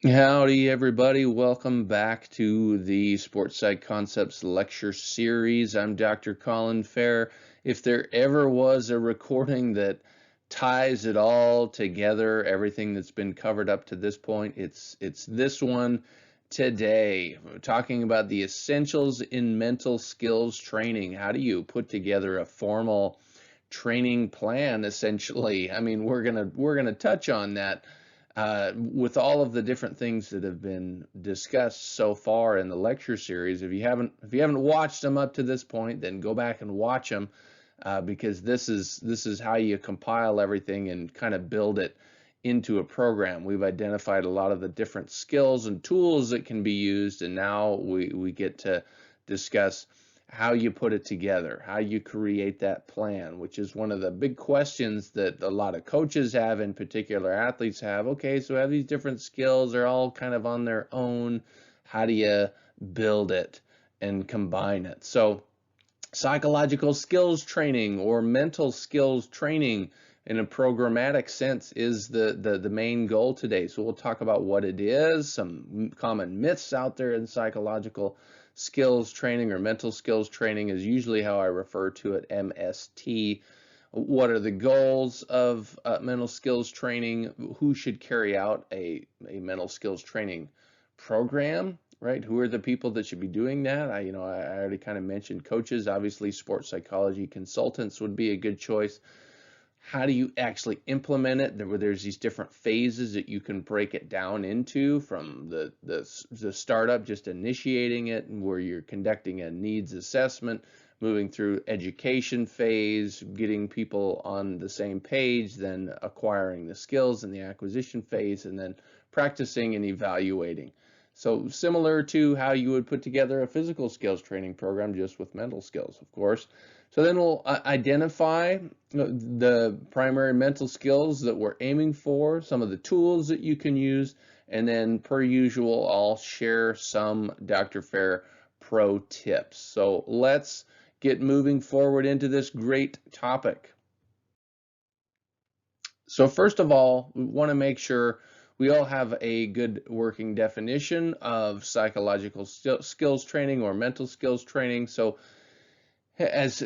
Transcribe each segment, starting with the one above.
Howdy, everybody. Welcome back to the Sports Side Concepts lecture series. I'm Dr. Colin Fehr. If there ever was a recording that ties it all together, everything that's been covered up to this point, it's this one today. We're talking about the essentials in mental skills training. How do you put together a formal training plan, essentially? I mean, we're gonna touch on that with all of the different things that have been discussed so far in the lecture series. If you haven't watched them up to this point, then go back and watch them because this is how you compile everything and kind of build it into a program. We've identified a lot of the different skills and tools that can be used, and now we get to discuss how you put it together, how you create that plan, which is one of the big questions that a lot of coaches have, in particular athletes have. Okay, so I have these different skills, they're all kind of on their own. How do you build it and combine it? So psychological skills training or mental skills training in a programmatic sense is the main goal today. So we'll talk about what it is, some common myths out there in psychological skills training, or mental skills training is usually how I refer to it, MST. What are the goals of mental skills training? Who should carry out a mental skills training program? Right? Who are the people that should be doing that? I already kind of mentioned coaches. Obviously, sports psychology consultants would be a good choice. How do you actually implement it? There's these different phases that you can break it down into, from the startup, just initiating it, and where you're conducting a needs assessment, moving through education phase, getting people on the same page, then acquiring the skills in the acquisition phase, and then practicing and evaluating. So similar to how you would put together a physical skills training program, just with mental skills, of course. So then we'll identify the primary mental skills that we're aiming for, some of the tools that you can use, and then per usual, I'll share some Dr. Fehr pro tips. So let's get moving forward into this great topic. So first of all, we want to make sure we all have a good working definition of psychological skills training or mental skills training. So as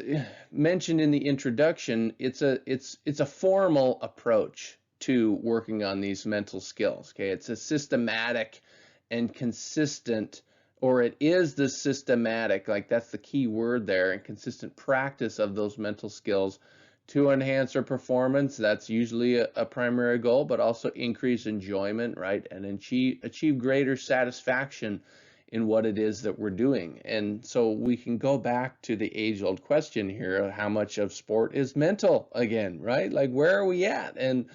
mentioned in the introduction, it's a formal approach to working on these mental skills. Okay, it's a systematic and consistent, or it is the systematic, like that's the key word there, and consistent practice of those mental skills to enhance our performance. That's usually a primary goal, but also increase enjoyment, right, and achieve greater satisfaction in what it is that we're doing. And so we can go back to the age-old question here: how much of sport is mental again, right? Like, where are we at? And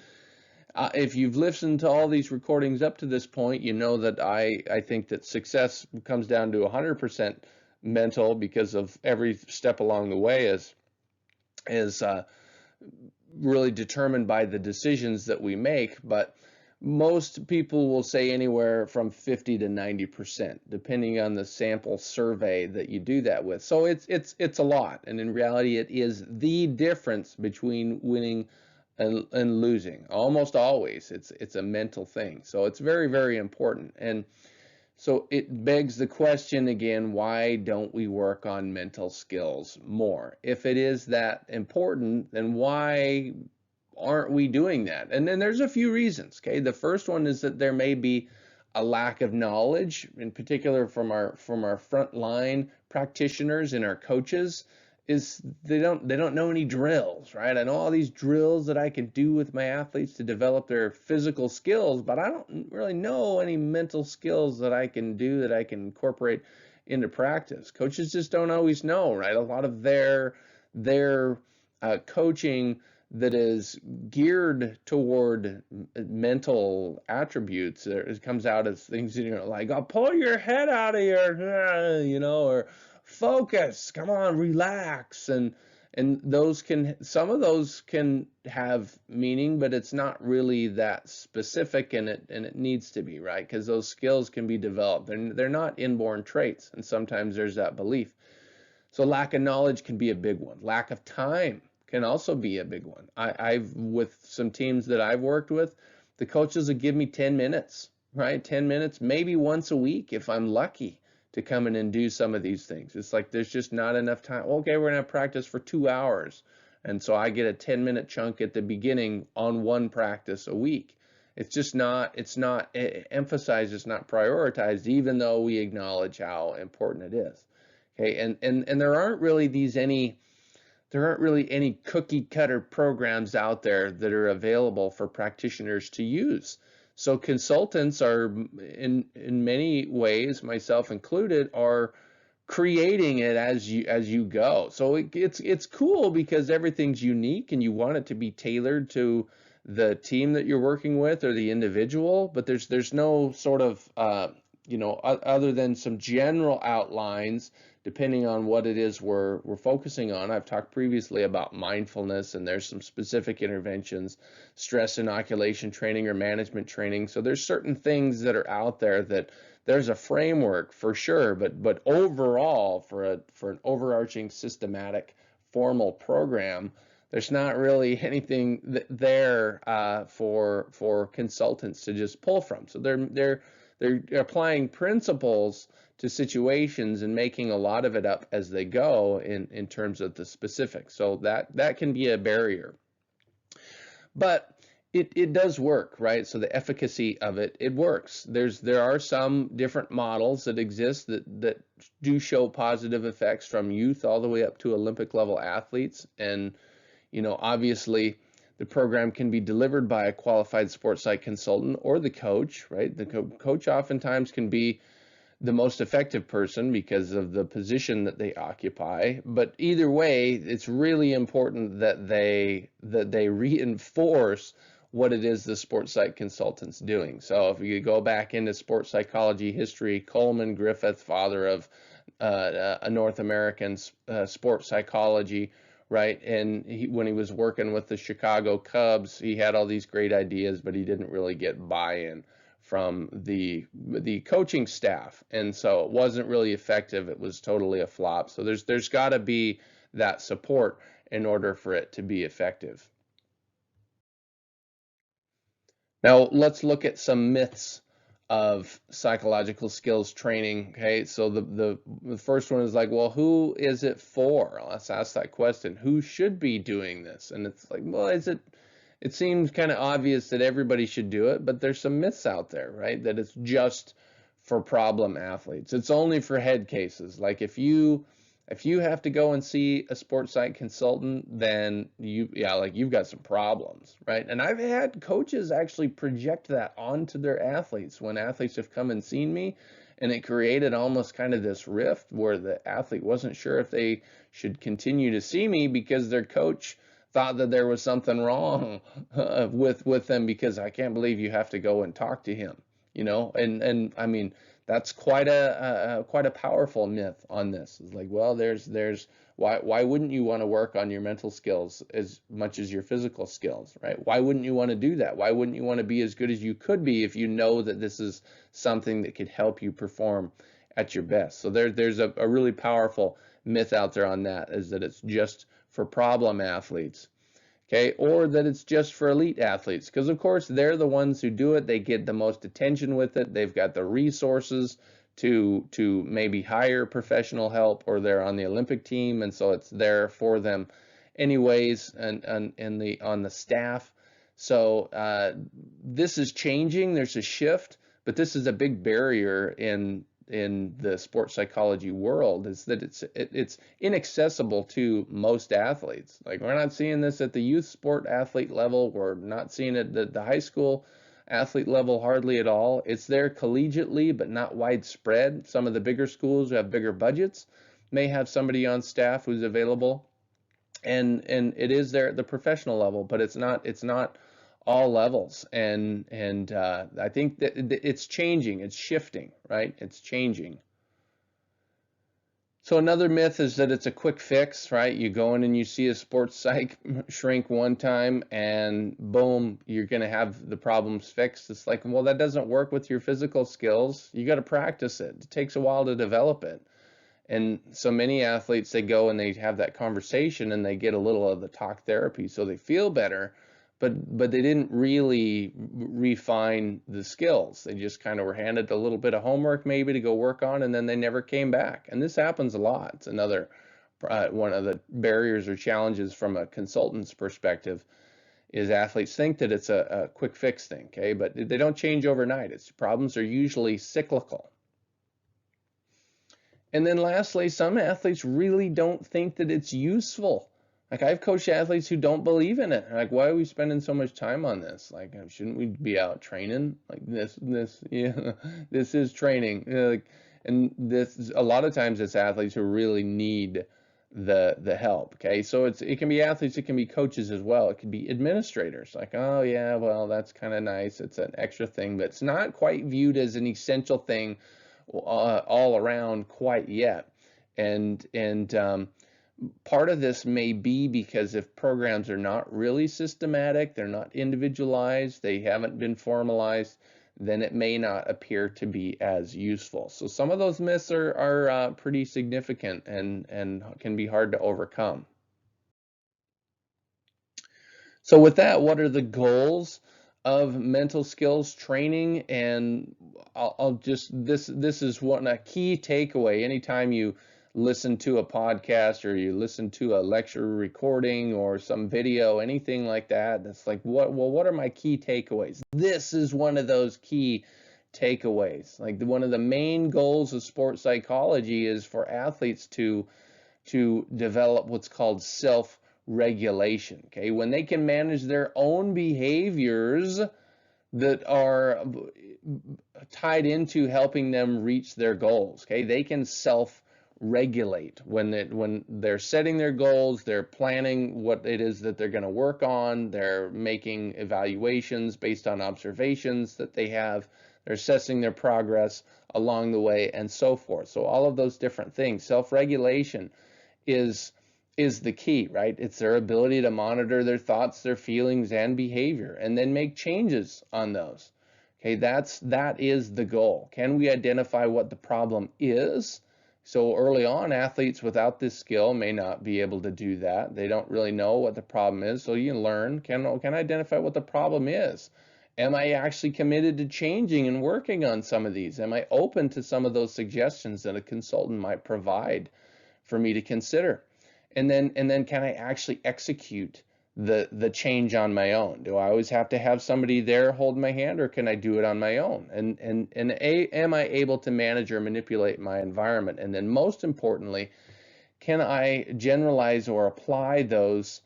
if you've listened to all these recordings up to this point, you know that I think that success comes down to 100% mental, because of every step along the way is really determined by the decisions that we make. But most people will say anywhere from 50 to 90%, depending on the sample survey that you do that with. So it's a lot, and in reality, it is the difference between winning and losing. Almost always, it's a mental thing. So it's very, very important. And so it begs the question again, why don't we work on mental skills more? If it is that important, then why aren't we doing that? And then there's a few reasons. Okay, the first one is that there may be a lack of knowledge, in particular from our frontline practitioners and our coaches. Is they don't know any drills, right? I know all these drills that I can do with my athletes to develop their physical skills, but I don't really know any mental skills that I can do, that I can incorporate into practice. Coaches just don't always know, right? A lot of their coaching that is geared toward mental attributes, it comes out as things, like, "I'll pull your head out of your," or "focus, come on, relax." And some of those can have meaning, but it's not really that specific, and it needs to be, right? Because those skills can be developed. They're not inborn traits, and sometimes there's that belief. So lack of knowledge can be a big one. Lack of time can also be a big one. With some teams that I've worked with, the coaches will give me 10 minutes, right? 10 minutes, maybe once a week if I'm lucky to come in and do some of these things. It's like there's just not enough time. Okay, we're gonna have practice for 2 hours. And so I get a 10-minute chunk at the beginning on one practice a week. It's not emphasized, it's not prioritized, even though we acknowledge how important it is. Okay, and there aren't really any cookie cutter programs out there that are available for practitioners to use. So consultants are in many ways, myself included, are creating it as you go. So it's cool because everything's unique and you want it to be tailored to the team that you're working with or the individual, but there's no sort of other than some general outlines depending on what it is we're focusing on. I've talked previously about mindfulness, and there's some specific interventions, stress inoculation training or management training. So there's certain things that are out there that there's a framework for sure, but overall for an overarching systematic formal program, there's not really anything there for consultants to just pull from. So they're applying principles to situations and making a lot of it up as they go in terms of the specifics. So that can be a barrier. But it does work, right? So the efficacy of it works. There are some different models that exist that do show positive effects from youth all the way up to Olympic level athletes. And obviously the program can be delivered by a qualified sports psych consultant or the coach, right? The coach oftentimes can be the most effective person because of the position that they occupy. But either way, it's really important that they reinforce what it is the sports psych consultant's doing. So if you go back into sports psychology history, Coleman Griffith, father of a North American sports psychology, right? And when he was working with the Chicago Cubs, he had all these great ideas, but he didn't really get buy-in from the coaching staff, and so it wasn't really effective. It was totally a flop. So there's got to be that support in order for it to be effective. Now let's look at some myths of psychological skills training. Okay, so the first one is like, well, who is it for? Let's ask that question. Who should be doing this? And it's like, well, it seems kind of obvious that everybody should do it, but there's some myths out there, right? That it's just for problem athletes. It's only for head cases. Like if you have to go and see a sports psych consultant, then you've got some problems, right? And I've had coaches actually project that onto their athletes when athletes have come and seen me, and it created almost kind of this rift where the athlete wasn't sure if they should continue to see me because their coach thought that there was something wrong with them because I can't believe you have to go and talk to him, and I mean that's quite a powerful myth on this. It's like, well, there's why wouldn't you want to work on your mental skills as much as your physical skills, right? Why wouldn't you want to do that? Why wouldn't you want to be as good as you could be if you know that this is something that could help you perform at your best? So there's a really powerful myth out there on that, is that it's just for problem athletes. Okay, or that it's just for elite athletes, because of course they're the ones who do it. They get the most attention with it. They've got the resources to maybe hire professional help, or they're on the Olympic team, and so it's there for them anyways, and on the staff. So this is changing. There's a shift, but this is a big barrier in the sports psychology world, is that it's inaccessible to most athletes. Like, we're not seeing this at the youth sport athlete level. We're not seeing it at the high school athlete level hardly at all. It's there collegiately, but not widespread. Some of the bigger schools who have bigger budgets may have somebody on staff who's available, and it is there at the professional level, but it's not all levels. And I think that it's changing, it's shifting, right? It's changing. So another myth is that it's a quick fix, right? You go in and you see a sports psych shrink one time and boom, you're going to have the problems fixed. It's like, well, that doesn't work with your physical skills. You got to practice it. It takes a while to develop it. And so many athletes, they go and they have that conversation and they get a little of the talk therapy so they feel better. but they didn't really refine the skills. They just kind of were handed a little bit of homework maybe to go work on, and then they never came back. And this happens a lot. It's another one of the barriers or challenges from a consultant's perspective is athletes think that it's a quick fix thing, okay? But they don't change overnight. Its problems are usually cyclical. And then lastly, some athletes really don't think that it's useful. Like I've coached athletes who don't believe in it. Like, why are we spending so much time on this? Like, shouldn't we be out training? Like yeah, this is training. Like, and this a lot of times it's athletes who really need the help. Okay, so it can be athletes, it can be coaches as well. It can be administrators. Like, oh yeah, well that's kind of nice. It's an extra thing, but it's not quite viewed as an essential thing all around quite yet. And part of this may be because if programs are not really systematic, they're not individualized, they haven't been formalized, then it may not appear to be as useful. So some of those myths are pretty significant and can be hard to overcome. So with that, what are the goals of mental skills training? And I'll just this is one a key takeaway. Anytime you listen to a podcast or you listen to a lecture recording or some video, anything like that, that's like what are my key takeaways? This is one of those key takeaways. Like one of the main goals of sports psychology is for athletes to develop what's called self-regulation. Okay, when they can manage their own behaviors that are tied into helping them reach their goals. Okay, they can self-regulate when they're setting their goals, they're planning what it is that they're going to work on, they're making evaluations based on observations that they have, they're assessing their progress along the way, and so forth. So all of those different things, self-regulation is is the key, right? It's their ability to monitor their thoughts, their feelings, and behavior, and then make changes on those. Okay, that is the goal. Can we identify what the problem is? So early on, athletes without this skill may not be able to do that. They don't really know what the problem is. So you learn, can I identify what the problem is? Am I actually committed to changing and working on some of these? Am I open to some of those suggestions that a consultant might provide for me to consider? And then can I actually execute the change on my own? Do I always have to have somebody there hold my hand, or can I do it on my own? Am I able to manage or manipulate my environment? And then most importantly, can I generalize or apply those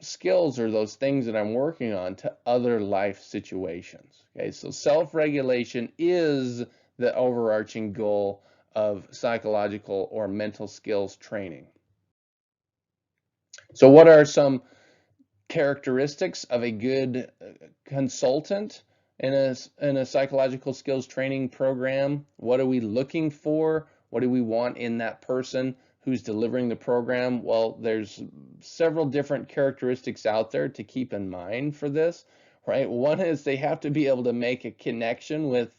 skills or those things that I'm working on to other life situations? Okay, so self-regulation is the overarching goal of psychological or mental skills training. So what are some characteristics of a good consultant in a psychological skills training program? What are we looking for? What do we want in that person who's delivering the program? Well, there's several different characteristics out there to keep in mind for this, right? One is they have to be able to make a connection with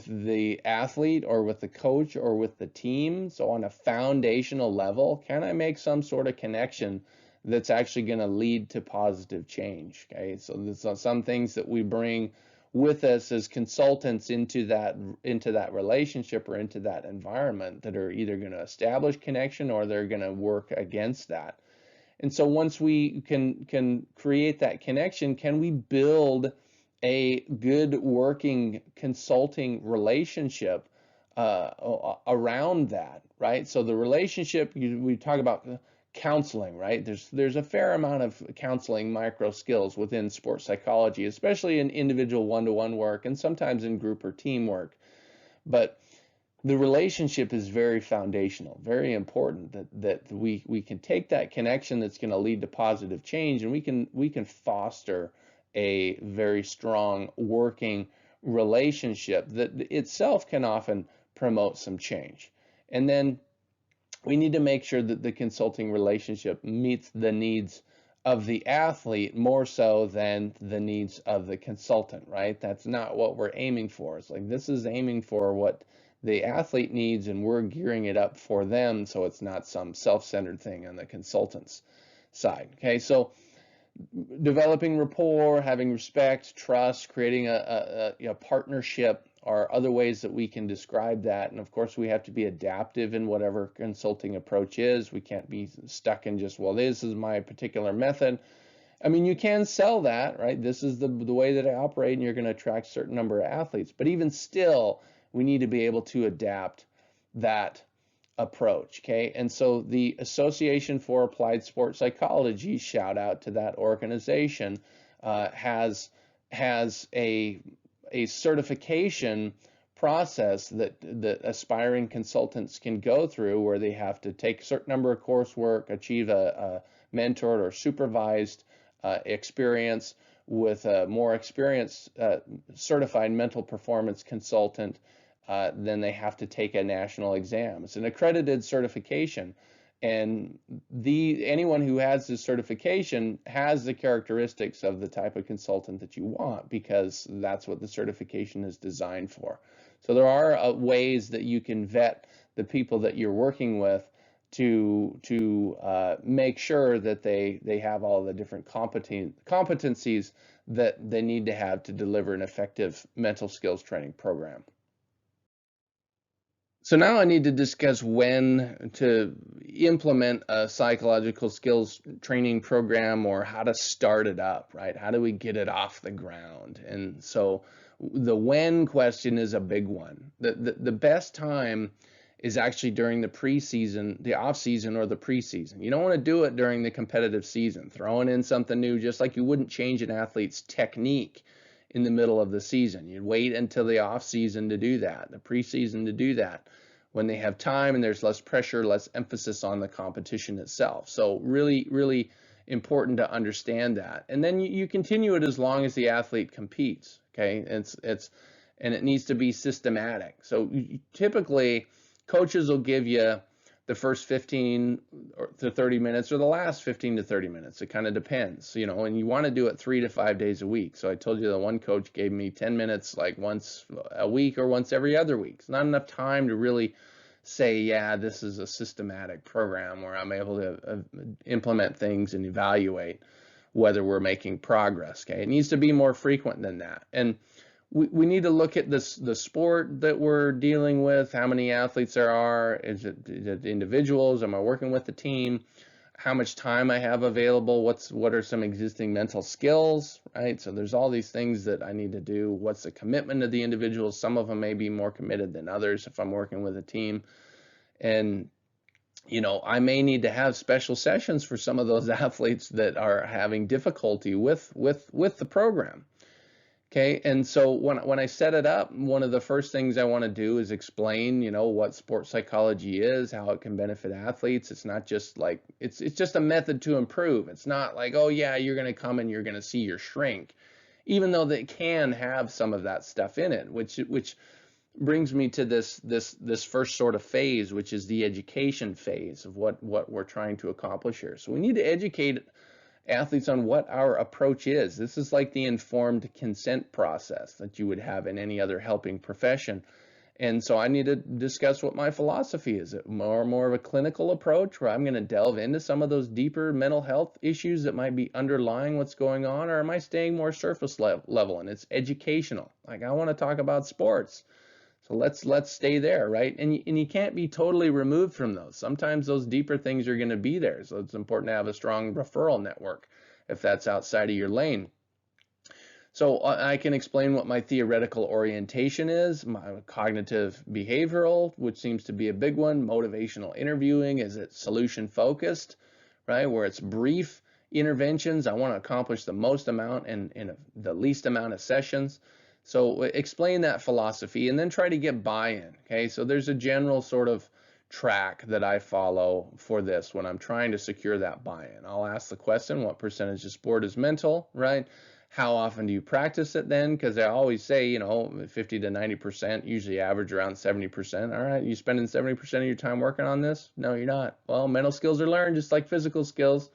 the athlete or with the coach or with the team. So on a foundational level, can I make some sort of connection that's actually going to lead to positive change? Okay, so there's some things that we bring with us as consultants into that relationship or into that environment that are either going to establish connection or they're going to work against that. And so once we can create that connection, can we build a good working consulting relationship around that, right? So the relationship, we talk about counseling, right? There's a fair amount of counseling micro skills within sports psychology, especially in individual one-to-one work and sometimes in group or team work. But the relationship is very foundational, very important that we can take that connection that's going to lead to positive change, and we can foster a very strong working relationship that itself can often promote some change. And then we need to make sure that the consulting relationship meets the needs of the athlete more so than the needs of the consultant, right? That's not what we're aiming for. It's like this is aiming for what the athlete needs, and we're gearing it up for them so it's not some self-centered thing on the consultant's side. Okay, so developing rapport, having respect, trust, creating a partnership are other ways that we can describe that. And of course, we have to be adaptive in whatever consulting approach is. We can't be stuck in just, well, this is my particular method. I mean, you can sell that, right? This is the way that I operate, and you're going to attract a certain number of athletes. But even still, we need to be able to adapt that approach. Okay. And so the Association for Applied Sports Psychology, shout out to that organization, has a certification process that aspiring consultants can go through, where they have to take a certain number of coursework, achieve a mentored or supervised experience with a more experienced certified mental performance consultant. Then they have to take a national exam. It's an accredited certification, and anyone who has this certification has the characteristics of the type of consultant that you want, because that's what the certification is designed for. So there are ways that you can vet the people that you're working with to make sure that they have all the different competencies that they need to have to deliver an effective mental skills training program. So now I need to discuss when to implement a psychological skills training program, or how to start it up, right? How do we get it off the ground? And so the when question is a big one. The best time is actually during the preseason, the off season, or the preseason. You don't want to do it during the competitive season, throwing in something new, just like you wouldn't change an athlete's technique in the middle of the season. You'd wait until the off season to do that, the preseason to do that, when they have time and there's less pressure, less emphasis on the competition itself. So really, really important to understand that. And then you continue it as long as the athlete competes. Okay, and it needs to be systematic. So typically, coaches will give you the first 15 to 30 minutes, or the last 15 to 30 minutes. It kind of depends, and you want to do it 3 to 5 days a week. So I told you that one coach gave me 10 minutes like once a week or once every other week. It's not enough time to really say, yeah, this is a systematic program where I'm able to implement things and evaluate whether we're making progress. Okay, it needs to be more frequent than that. And we need to look at the sport that we're dealing with, how many athletes there are, is it individuals, am I working with the team, how much time I have available, what are some existing mental skills, right? So there's all these things that I need to do. What's the commitment of the individuals? Some of them may be more committed than others if I'm working with a team. And I may need to have special sessions for some of those athletes that are having difficulty with the program. Okay, and so when I set it up, one of the first things I want to do is explain, what sports psychology is, how it can benefit athletes. It's not just like, it's just a method to improve. It's not like, oh yeah, you're going to come and you're going to see your shrink, even though they can have some of that stuff in it, which brings me to this first sort of phase, which is the education phase of what we're trying to accomplish here. So we need to educate athletes on what our approach is. This is like the informed consent process that you would have in any other helping profession. And so I need to discuss what my philosophy is. Is it more of a clinical approach, where I'm going to delve into some of those deeper mental health issues that might be underlying what's going on, or am I staying more surface level and it's educational? Like, I want to talk about sports, so let's stay there, right? And you can't be totally removed from those. Sometimes those deeper things are going to be there. So it's important to have a strong referral network if that's outside of your lane. So I can explain what my theoretical orientation is, my cognitive behavioral, which seems to be a big one. Motivational interviewing, is it solution focused, right? Where it's brief interventions. I want to accomplish the most amount in the least amount of sessions. So explain that philosophy and then try to get buy-in. Okay, so there's a general sort of track that I follow for this when I'm trying to secure that buy-in. I'll ask the question, what percentage of sport is mental, right? How often do you practice it then? Because I always say, 50 to 90%, usually average around 70%. All right, you spending 70% of your time working on this? No, you're not. Well, mental skills are learned just like physical skills.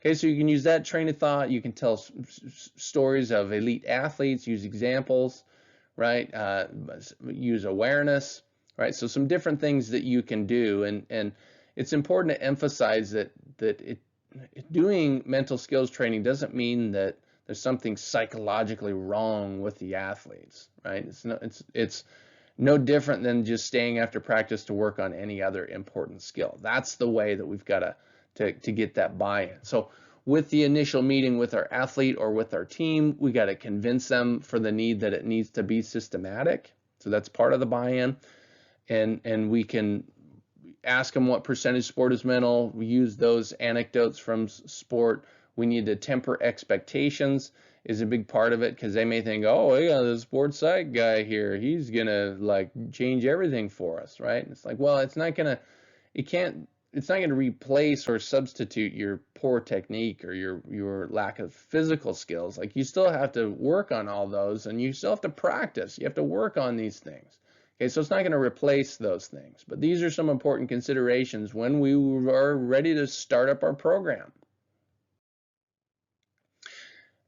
Okay, so you can use that train of thought. You can tell stories of elite athletes, use examples, right? Use awareness, right? So some different things that you can do, and it's important to emphasize that doing mental skills training doesn't mean that there's something psychologically wrong with the athletes, right? It's no different than just staying after practice to work on any other important skill. That's the way that we've got to get that buy-in. So with the initial meeting with our athlete or with our team, we got to convince them for the need that it needs to be systematic. So that's part of the buy-in. And we can ask them what percentage sport is mental. We use those anecdotes from sport. We need to temper expectations is a big part of it, because they may think, oh yeah, the sports psych guy here, he's gonna like change everything for us, right? And it's like, well, it's not gonna replace or substitute your poor technique or your lack of physical skills. Like, you still have to work on all those, and you still have to practice. You have to work on these things. Okay, so it's not going to replace those things, but these are some important considerations when we are ready to start up our program.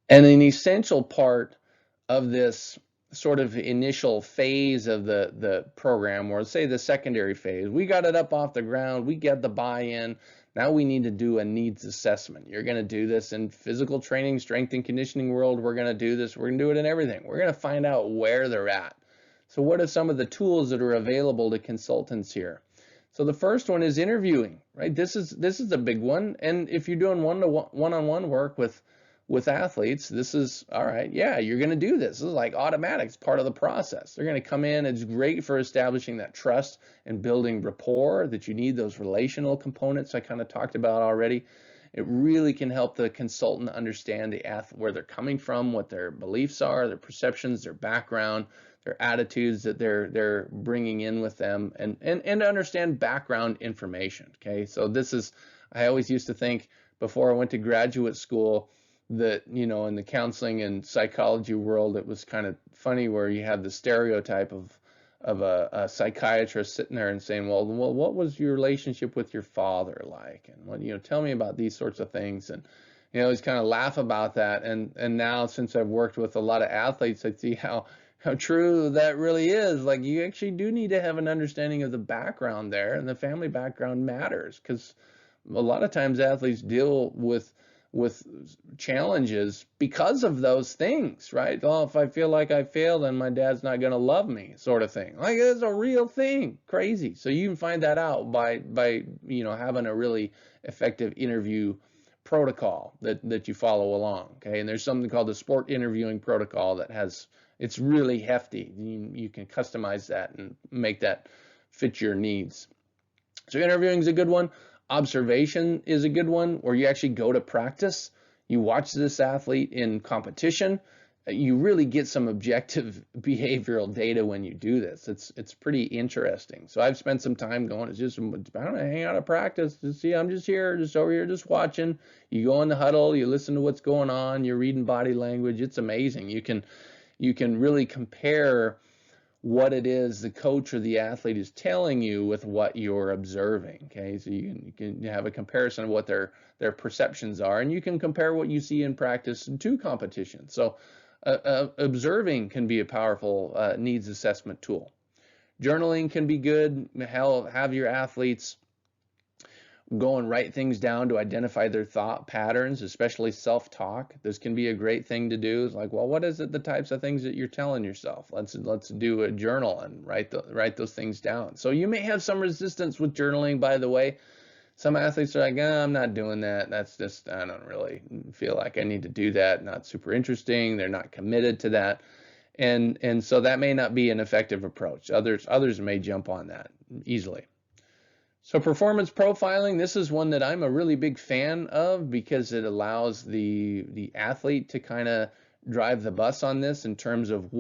And an essential part of this sort of initial phase of the program, or say the secondary phase, we got it up off the ground, we get the buy-in, now we need to do a needs assessment. You're going to do this in physical training, strength and conditioning world. We're going to do this. We're going to do it in everything. We're going to find out where they're at. So what are some of the tools that are available to consultants here? So the first one is interviewing, right? This is a big one. And if you're doing one-on-one work with athletes, this is all right. Yeah, you're going to do this. This is like automatic. It's part of the process. They're going to come in. It's great for establishing that trust and building rapport, that you need those relational components I kind of talked about already. It really can help the consultant understand the athlete, where they're coming from, what their beliefs are, their perceptions, their background, their attitudes that they're bringing in with them, and understand background information. Okay, so this is, I always used to think before I went to graduate school that, you know, in the counseling and psychology world, it was kind of funny where you have the stereotype of a psychiatrist sitting there and saying, well, what was your relationship with your father like? And what, you know, tell me about these sorts of things. And, you know, always kind of laugh about that. And now, since I've worked with a lot of athletes, I see how true that really is. Like, you actually do need to have an understanding of the background there, and the family background matters, because a lot of times athletes deal with challenges because of those things, right? Oh, if I feel like I failed, then my dad's not going to love me, sort of thing. Like, it's a real thing. Crazy. So you can find that out by you know, having a really effective interview protocol that you follow along. Okay, and there's something called the sport interviewing protocol that has, it's really hefty. You can customize that and make that fit your needs. So interviewing is a good one. Observation is a good one, where you actually go to practice. You watch this athlete in competition. You really get some objective behavioral data when you do this. It's pretty interesting. So I've spent some time going, it's just, I don't know, hang out at practice to see, I'm just here, just over here, just watching. You go in the huddle, you listen to what's going on, you're reading body language. It's amazing. You can really compare what it is the coach or the athlete is telling you with what you're observing. Okay, so you can have a comparison of what their perceptions are, and you can compare what you see in practice to competition. So observing can be a powerful needs assessment tool. Journaling can be good. Have your athletes go and write things down to identify their thought patterns, especially self-talk. This can be a great thing to do. It's like, well, what is it, the types of things that you're telling yourself? Let's do a journal and write those things down. So you may have some resistance with journaling, by the way. Some athletes are like, oh, I'm not doing that. That's just, I don't really feel like I need to do that. Not super interesting. They're not committed to that. And so that may not be an effective approach. Others may jump on that easily. So performance profiling, this is one that I'm a really big fan of, because it allows the athlete to kind of drive the bus on this in terms of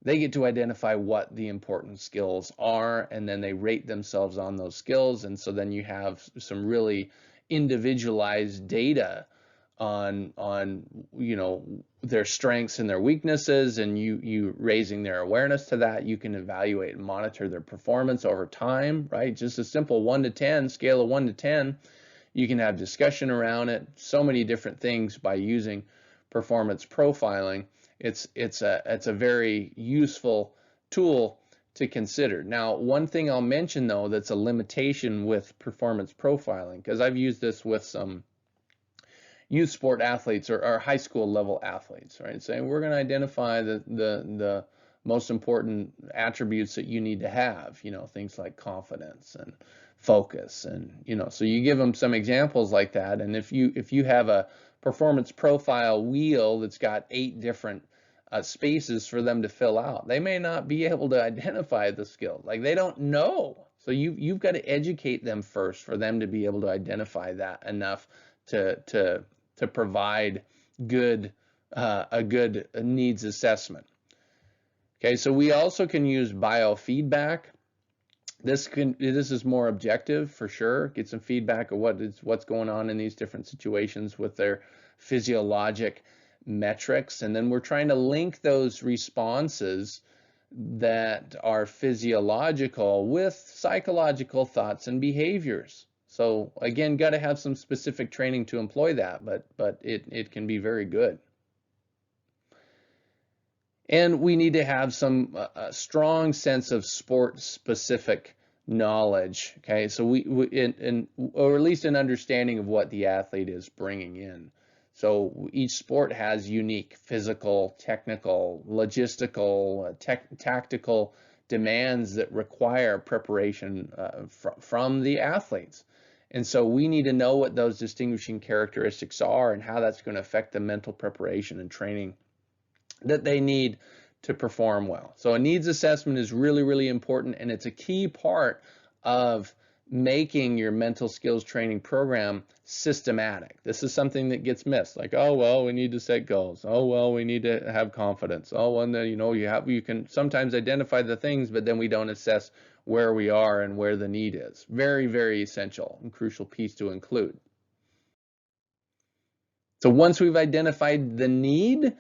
they get to identify what the important skills are, and then they rate themselves on those skills. And so then you have some really individualized data on you know, their strengths and their weaknesses, and you raising their awareness to that. You can evaluate and monitor their performance over time, right? Just a simple 1 to 10 scale of 1 to 10. You can have discussion around it, so many different things by using performance profiling. It's a very useful tool to consider. Now, one thing I'll mention though that's a limitation with performance profiling, because I've used this with some youth sport athletes or high school level athletes, right? Saying we're going to identify the most important attributes that you need to have, things like confidence and focus, and so you give them some examples like that. And if you have a performance profile wheel that's got 8 different spaces for them to fill out, they may not be able to identify the skill. Like, they don't know. So you've got to educate them first for them to be able to identify that enough to provide a good needs assessment. Okay, so we also can use biofeedback. This is more objective for sure. Get some feedback of what's going on in these different situations with their physiologic metrics, and then we're trying to link those responses that are physiological with psychological thoughts and behaviors. So again, got to have some specific training to employ that, but it can be very good. And we need to have some strong sense of sport-specific knowledge. Okay, so or at least an understanding of what the athlete is bringing in. So each sport has unique physical, technical, logistical, tactical demands that require preparation from the athletes. And so we need to know what those distinguishing characteristics are and how that's going to affect the mental preparation and training that they need to perform well. So a needs assessment is really, really important, and it's a key part of making your mental skills training program systematic. This is something that gets missed. Like, oh, well, we need to set goals. Oh, well, we need to have confidence. Oh, and then, you can sometimes identify the things, but then we don't assess where we are and where the need is. Very, very essential and crucial piece to include. So once we've identified the need,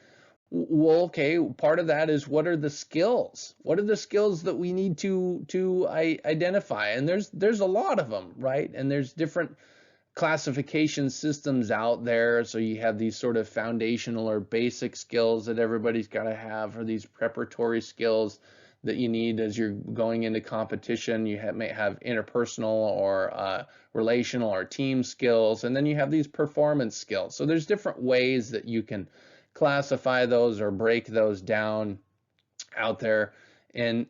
well, okay, part of that is, what are the skills? What are the skills that we need to identify? And there's a lot of them, right? And there's different classification systems out there. So you have these sort of foundational or basic skills that everybody's got to have, or these preparatory skills that you need as you're going into competition. You may have interpersonal or relational or team skills, and then you have these performance skills. So there's different ways that you can classify those or break those down out there. And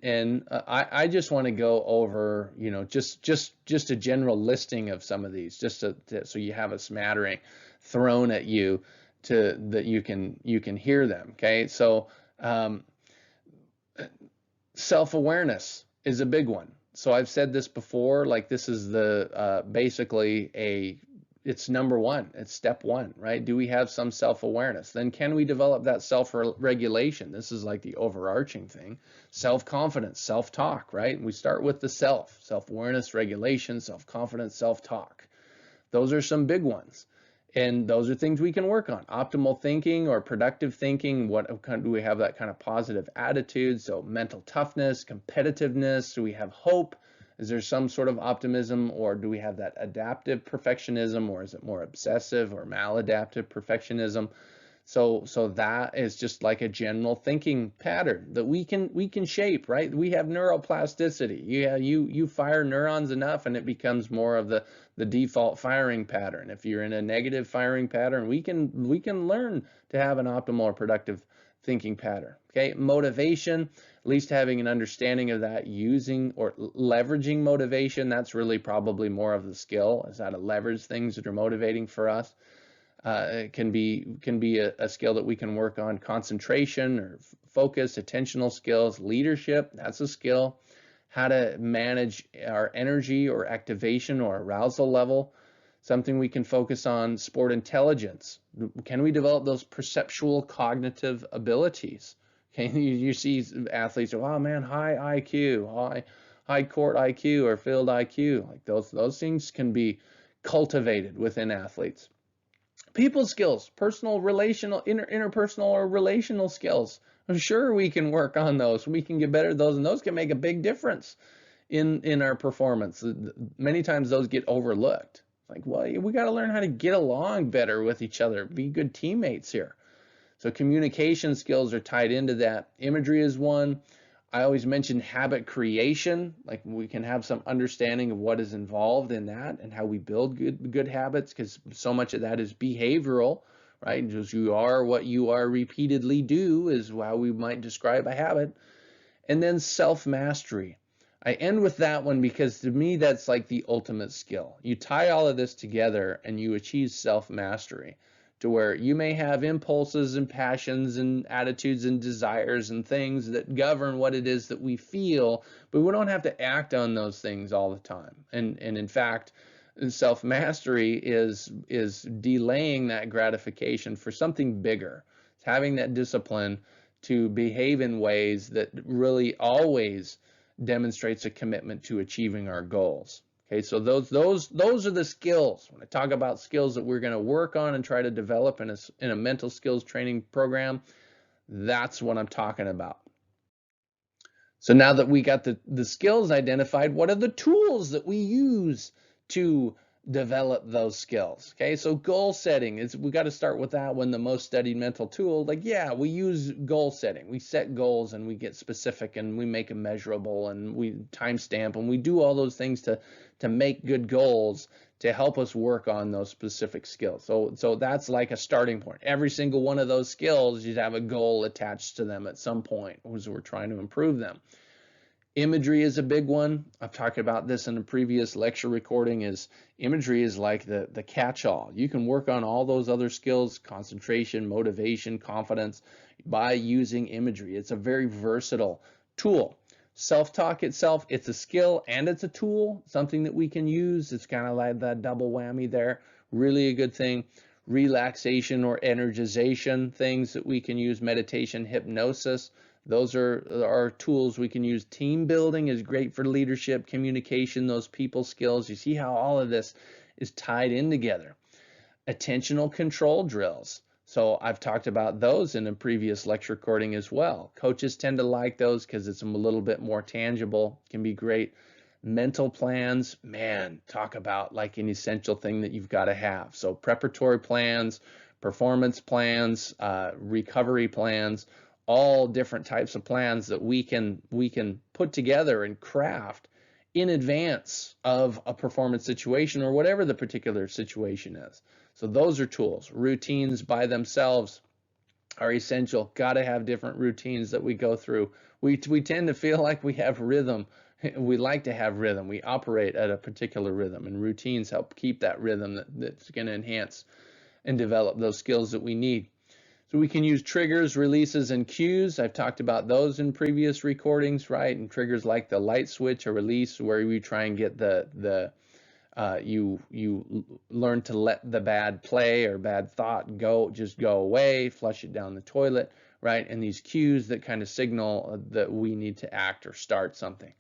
I just want to go over, just a general listing of some of these, just so you have a smattering thrown at you that you can hear them. Okay, so self-awareness is a big one. So I've said this before, like, this is basically it's number one. It's step one, right? Do we have some self-awareness? Then can we develop that self-regulation? This is like the overarching thing. Self-confidence, self-talk, right? We start with the self-awareness, regulation, self-confidence, self-talk. Those are some big ones. And those are things we can work on. Optimal thinking or productive thinking. Do we have that kind of positive attitude? So mental toughness, competitiveness. Do we have hope? Is there some sort of optimism, or do we have that adaptive perfectionism, or is it more obsessive or maladaptive perfectionism? So that is just like a general thinking pattern that we can shape, right? We have neuroplasticity. You fire neurons enough and it becomes more of the default firing pattern. If you're in a negative firing pattern, we can learn to have an optimal or productive thinking pattern. Okay, motivation, at least having an understanding of that, using or leveraging motivation, that's really probably more of the skill, is how to leverage things that are motivating for us. It can be a skill that we can work on. Concentration or focus, attentional skills. Leadership, that's a skill. How to manage our energy or activation or arousal level, something we can focus on. Sport intelligence, can we develop those perceptual cognitive abilities? Okay, you see athletes, oh man, high IQ, high court IQ or field IQ, like those things can be cultivated within athletes. People skills, personal, relational, interpersonal or relational skills. I'm sure we can work on those. We can get better at those, and those can make a big difference in our performance. Many times those get overlooked. Like, well, we got to learn how to get along better with each other, be good teammates here. So communication skills are tied into that. Imagery is one. I always mention habit creation, like we can have some understanding of what is involved in that and how we build good habits, because so much of that is behavioral, right? Just you are what you are repeatedly do is how we might describe a habit. And then self-mastery. I end with that one because to me that's like the ultimate skill. You tie all of this together and you achieve self-mastery, to where you may have impulses and passions and attitudes and desires and things that govern what it is that we feel, but we don't have to act on those things all the time. And in fact, self-mastery is delaying that gratification for something bigger. It's having that discipline to behave in ways that really always demonstrates a commitment to achieving our goals. Okay, so those are the skills. When I talk about skills that we're going to work on and try to develop in a mental skills training program, that's what I'm talking about. So now that we got the skills identified, what are the tools that we use to develop those skills? Okay, so goal setting is, we got to start with that one, the most studied mental tool. Like, yeah, we use goal setting. We set goals and we get specific and we make them measurable and we timestamp and we do all those things to make good goals to help us work on those specific skills. So that's like a starting point. Every single one of those skills, you'd have a goal attached to them at some point as we're trying to improve them. Imagery is a big one. I've talked about this in a previous lecture recording. Is imagery is like the catch-all. You can work on all those other skills, concentration, motivation, confidence, by using imagery. It's a very versatile tool. Self-talk itself, it's a skill and it's a tool, something that we can use. It's kind of like that double whammy there. Really a good thing. Relaxation or energization, things that we can use. Meditation, hypnosis. Those are tools we can use. Team building is great for leadership, communication, those people skills. You see how all of this is tied in together. Attentional control drills. So I've talked about those in a previous lecture recording as well. Coaches tend to like those because it's a little bit more tangible, can be great. Mental plans, man, talk about like an essential thing that you've got to have. So preparatory plans, performance plans, recovery plans, all different types of plans that we can put together and craft in advance of a performance situation or whatever the particular situation is. So those are tools. Routines by themselves are essential. Got to have different routines that we go through. We tend to feel like we have rhythm. We like to have rhythm. We operate at a particular rhythm, and routines help keep that rhythm that's going to enhance and develop those skills that we need. So we can use triggers, releases, and cues. I've talked about those in previous recordings, right? And triggers like the light switch, a release where we try and get you learn to let the bad play or bad thought just go away, flush it down the toilet, right? And these cues that kind of signal that we need to act or start something.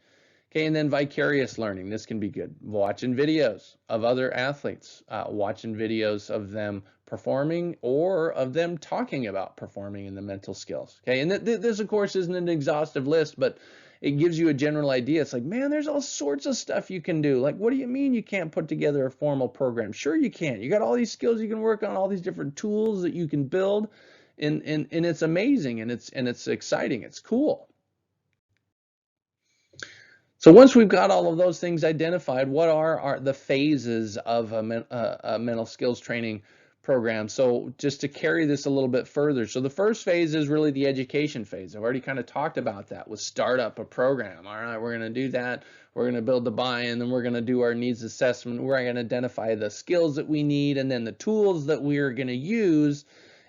Okay, and then vicarious learning. This can be good. Watching videos of other athletes, watching videos of them performing or of them talking about performing in the mental skills. Okay, and this of course isn't an exhaustive list, but it gives you a general idea. It's like, man, there's all sorts of stuff you can do. Like, what do you mean you can't put together a formal program? Sure you can. You got all these skills you can work on, all these different tools that you can build, and it's amazing, and it's exciting. It's cool. So once we've got all of those things identified, what are the phases of a mental skills training program? So just to carry this a little bit further, so the first phase is really the education phase. I've already kind of talked about that with start up a program. All right, we're going to do that. We're going to build the buy-in, then we're going to do our needs assessment. We're going to identify the skills that we need and then the tools that we're going to use.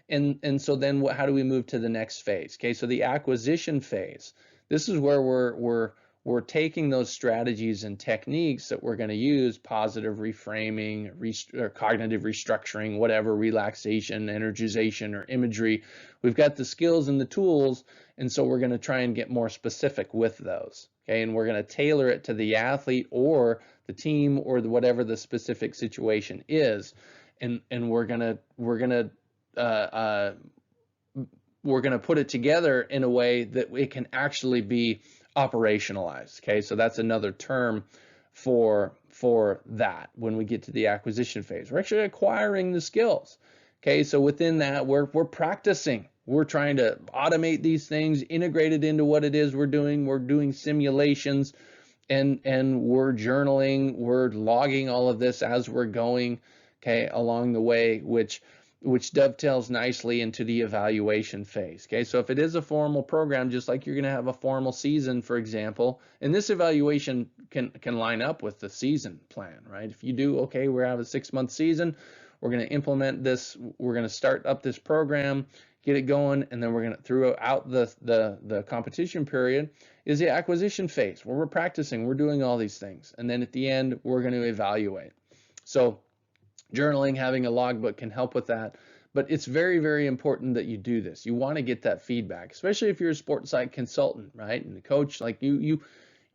And so then how do we move to the next phase? Okay, so the acquisition phase. This is where we're taking those strategies and techniques that we're going to use, positive reframing, or cognitive restructuring, whatever, relaxation, energization, or imagery. We've got the skills and the tools, and so we're going to try and get more specific with those. Okay, and we're going to tailor it to the athlete or the team or whatever the specific situation is, and we're going to put it together in a way that it can actually be operationalized. Okay, so that's another term for that. When we get to the acquisition phase, we're actually acquiring the skills. Okay, so within that, we're practicing. We're trying to automate these things, integrate it into what it is we're doing. We're doing simulations, and we're journaling, we're logging all of this as we're going, okay, along the way, which dovetails nicely into the evaluation phase. Okay, so if it is a formal program, just like you're going to have a formal season, for example, and this evaluation can line up with the season plan, right? If you do, okay, we have a 6-month season, we're going to implement this, we're going to start up this program, get it going, and then we're going to, throughout the competition period, is the acquisition phase where we're practicing, we're doing all these things, and then at the end we're going to evaluate. So journaling, having a logbook can help with that, but it's very, very important that you do this. You want to get that feedback, especially if you're a sports psych consultant, right? And the coach, like you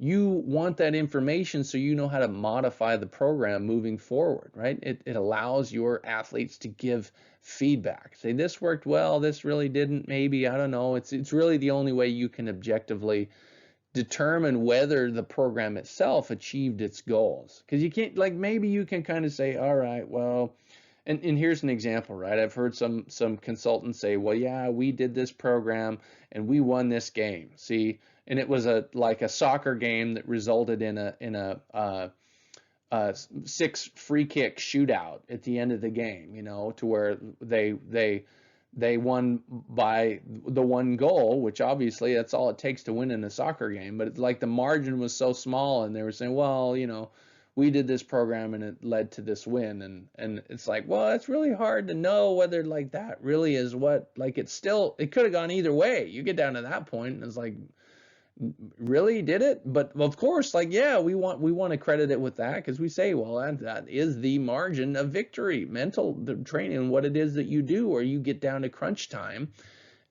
want that information so you know how to modify the program moving forward, right? It allows your athletes to give feedback. Say, this worked well, this really didn't, maybe, I don't know. It's really the only way you can objectively determine whether the program itself achieved its goals. Because you can't, like, maybe you can kind of say, all right, well, and here's an example, right? I've heard some consultants say, well, yeah, we did this program and we won this game. See, and it was like a soccer game that resulted in a 6 free kick shootout at the end of the game, you know, to where they won by the 1 goal, which obviously that's all it takes to win in a soccer game. But it's like the margin was so small, and they were saying, well, you know, we did this program and it led to this win. And it's like, well, it's really hard to know whether like that really is what, like, it could have gone either way. You get down to that point and it's like, really did it? But of course, like, yeah, we want to credit it with that, because we say, well, that is the margin of victory, mental training, what it is that you do, or you get down to crunch time.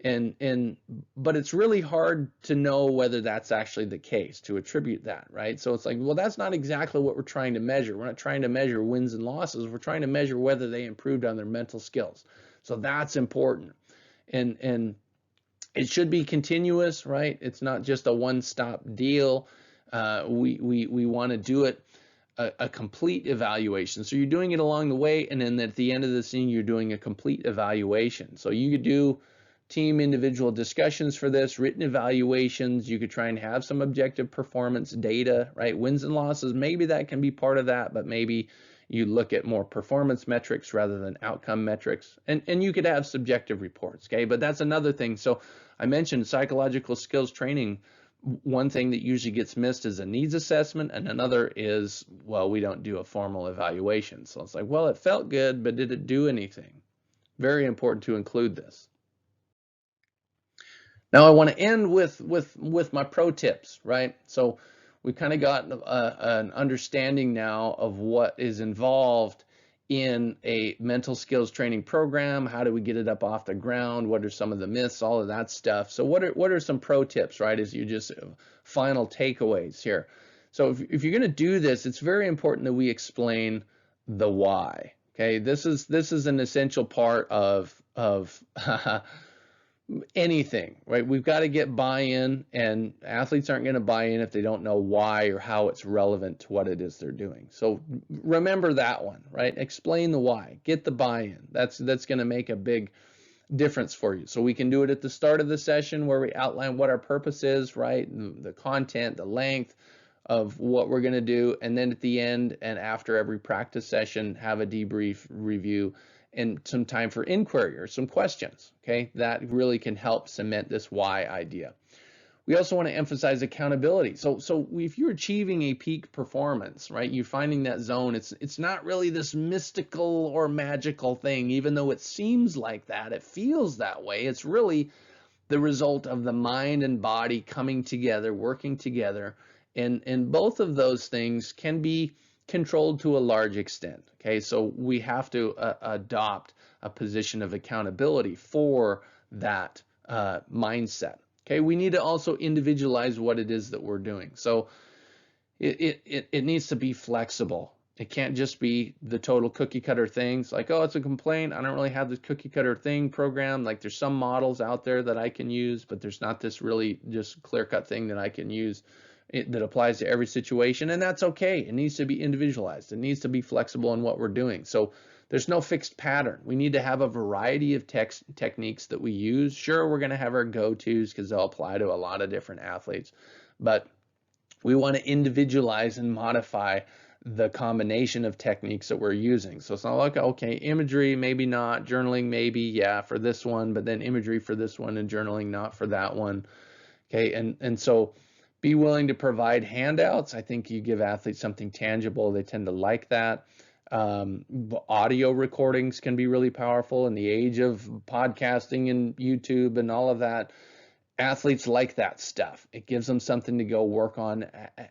And but it's really hard to know whether that's actually the case, to attribute that, right? So it's like, well, that's not exactly what we're trying to measure. We're not trying to measure wins and losses. We're trying to measure whether they improved on their mental skills. So that's important. And it should be continuous, right? It's not just a one-stop deal. We want to do it a complete evaluation. So you're doing it along the way, and then at the end of the scene, you're doing a complete evaluation. So you could do team individual discussions for this, written evaluations. You could try and have some objective performance data, right? Wins and losses, maybe that can be part of that, but maybe you look at more performance metrics rather than outcome metrics. And you could have subjective reports, okay? But that's another thing. So I mentioned psychological skills training. One thing that usually gets missed is a needs assessment, and another is, well, we don't do a formal evaluation. So it's like, well, it felt good, but did it do anything? Very important to include this. Now I want to end with my pro tips, right? So we've kind of got an understanding now of what is involved in a mental skills training program. How do we get it up off the ground? What are some of the myths? All of that stuff. So what are some pro tips, right? As you just final takeaways here. So if you're going to do this, it's very important that we explain the why. Okay, this is an essential part of anything, right? We've got to get buy-in, and athletes aren't going to buy in if they don't know why or how it's relevant to what it is they're doing. So remember that one, right? Explain the why, get the buy-in. That's going to make a big difference for you. So we can do it at the start of the session where we outline what our purpose is, right? The content, the length of what we're going to do, and then at the end and after every practice session, have a debrief review and some time for inquiry or some questions, okay? That really can help cement this why idea. We also want to emphasize accountability. So if you're achieving a peak performance, right, you're finding that zone, it's not really this mystical or magical thing, even though it seems like that, it feels that way. It's really the result of the mind and body coming together, working together, and both of those things can be controlled to a large extent. Okay, so we have to adopt a position of accountability for that mindset. Okay, we need to also individualize what it is that we're doing. So it needs to be flexible. It can't just be the total cookie cutter things like, oh, it's a complaint, I don't really have this cookie cutter thing program. Like, there's some models out there that I can use, but there's not this really just clear cut thing that I can use that applies to every situation, and that's okay. It needs to be individualized. It needs to be flexible in what we're doing. So There's no fixed pattern. We need to have a variety of techniques that we use. Sure, we're going to have our go-tos because they'll apply to a lot of different athletes, but we want to individualize and modify the combination of techniques that we're using. So it's not like, okay, imagery, maybe not, journaling, maybe, yeah, for this one, but then imagery for this one and journaling not for that one. Okay, and so be willing to provide handouts. I think you give athletes something tangible. They tend to like that. Audio recordings can be really powerful in the age of podcasting and YouTube and all of that. Athletes like that stuff. It gives them something to go work on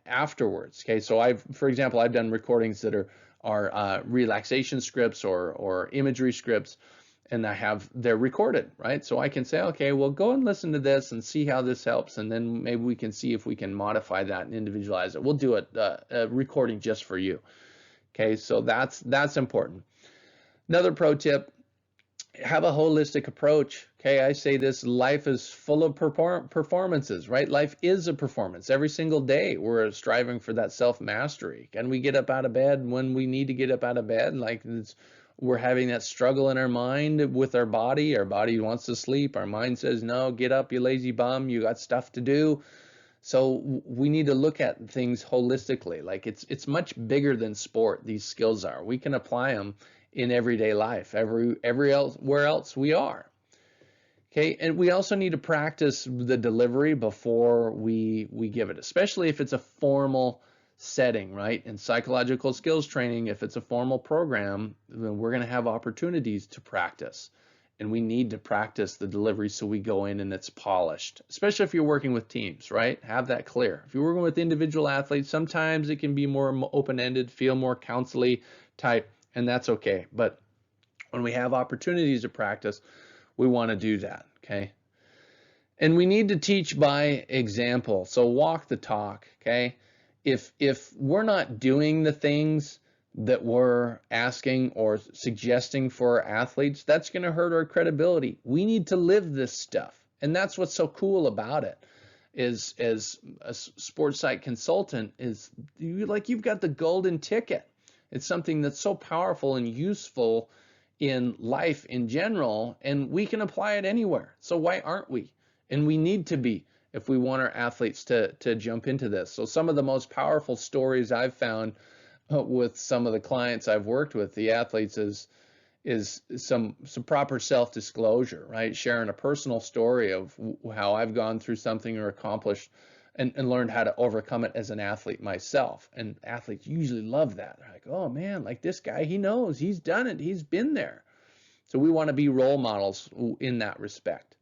afterwards. Okay, so for example, I've done recordings that are relaxation scripts or imagery scripts, and they're recorded, right? So I can say, okay, well, go and listen to this and see how this helps, and then maybe we can see if we can modify that and individualize it. We'll do a recording just for you. Okay, so that's important. Another pro tip: have a holistic approach. Okay, I say this: life is full of performances, right? Life is a performance. Every single day we're striving for that self-mastery. Can we get up out of bed when we need to get up out of bed? Like we're having that struggle in our mind with our body. Our body wants to sleep. Our mind says, no, get up, you lazy bum, you got stuff to do. So we need to look at things holistically. Like it's much bigger than sport. These skills are. We can apply them in everyday life, where else we are. Okay, and we also need to practice the delivery before we give it, especially if it's a formal setting, right? In psychological skills training, if it's a formal program, then we're going to have opportunities to practice. And we need to practice the delivery so we go in and it's polished, especially if you're working with teams, right? Have that clear. If you're working with individual athletes, sometimes it can be more open-ended, feel more counsel-y type, and that's okay. But when we have opportunities to practice, we want to do that, okay? And we need to teach by example. So walk the talk, okay? If we're not doing the things that we're asking or suggesting for our athletes, that's going to hurt our credibility. We need to live this stuff. And that's what's so cool about it, is as a sports psych consultant, is you've got the golden ticket. It's something that's so powerful and useful in life in general, and we can apply it anywhere. So why aren't we? And we need to be, if we want our athletes to jump into this. So some of the most powerful stories I've found with some of the clients I've worked with, the athletes, is some proper self-disclosure, right? Sharing a personal story of how I've gone through something or accomplished and learned how to overcome it as an athlete myself. And athletes usually love that. They're like, oh man, like this guy, he knows, he's done it, he's been there. So we want to be role models in that respect.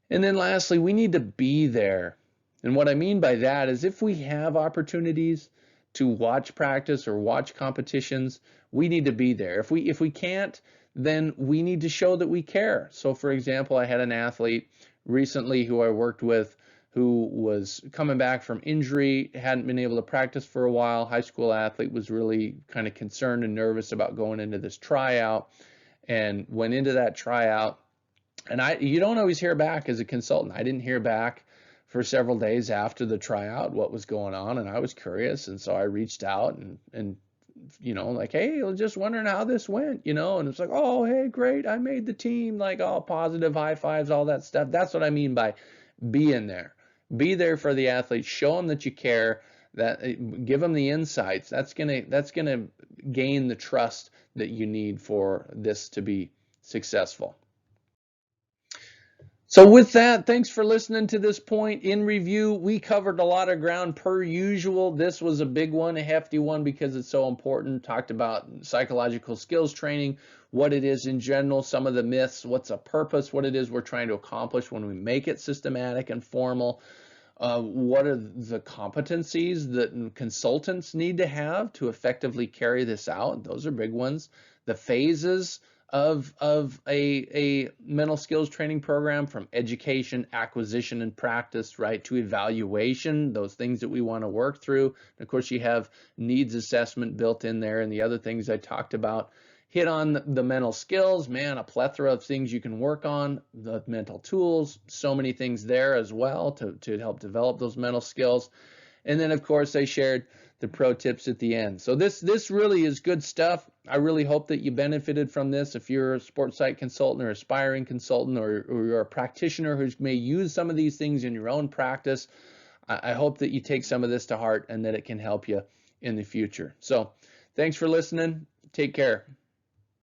And then lastly, we need to be there. And what I mean by that is if we have opportunities to watch practice or watch competitions, we need to be there. If we can't, then we need to show that we care. So for example, I had an athlete recently who I worked with who was coming back from injury, hadn't been able to practice for a while. High school athlete, was really kind of concerned and nervous about going into this tryout, and went into that tryout. And you don't always hear back as a consultant. I didn't hear back for several days after the tryout what was going on, and I was curious, and so I reached out and like, hey, I was just wondering how this went, and it's like, oh, hey, great, I made the team, like all positive high fives, all that stuff. That's what I mean by being there. Be there for the athletes. Show them that you care. Give them the insights. That's gonna gain the trust that you need for this to be successful. So with that, thanks for listening to this point. In review, we covered a lot of ground per usual. This was a big one, a hefty one, because it's so important. Talked about psychological skills training, what it is in general, some of the myths, what's a purpose, what it is we're trying to accomplish when we make it systematic and formal. What are the competencies that consultants need to have to effectively carry this out? Those are big ones. The phases of a mental skills training program, from education, acquisition, and practice, right, to evaluation, those things that we want to work through. And of course, you have needs assessment built in there and the other things I talked about. Hit on the mental skills, man, a plethora of things you can work on, the mental tools, so many things there as well to help develop those mental skills. And then, of course, I shared the pro tips at the end. So this really is good stuff. I really hope that you benefited from this. If you're a sports psych consultant or aspiring consultant, or you're a practitioner who may use some of these things in your own practice, I hope that you take some of this to heart and that it can help you in the future. So thanks for listening. Take care.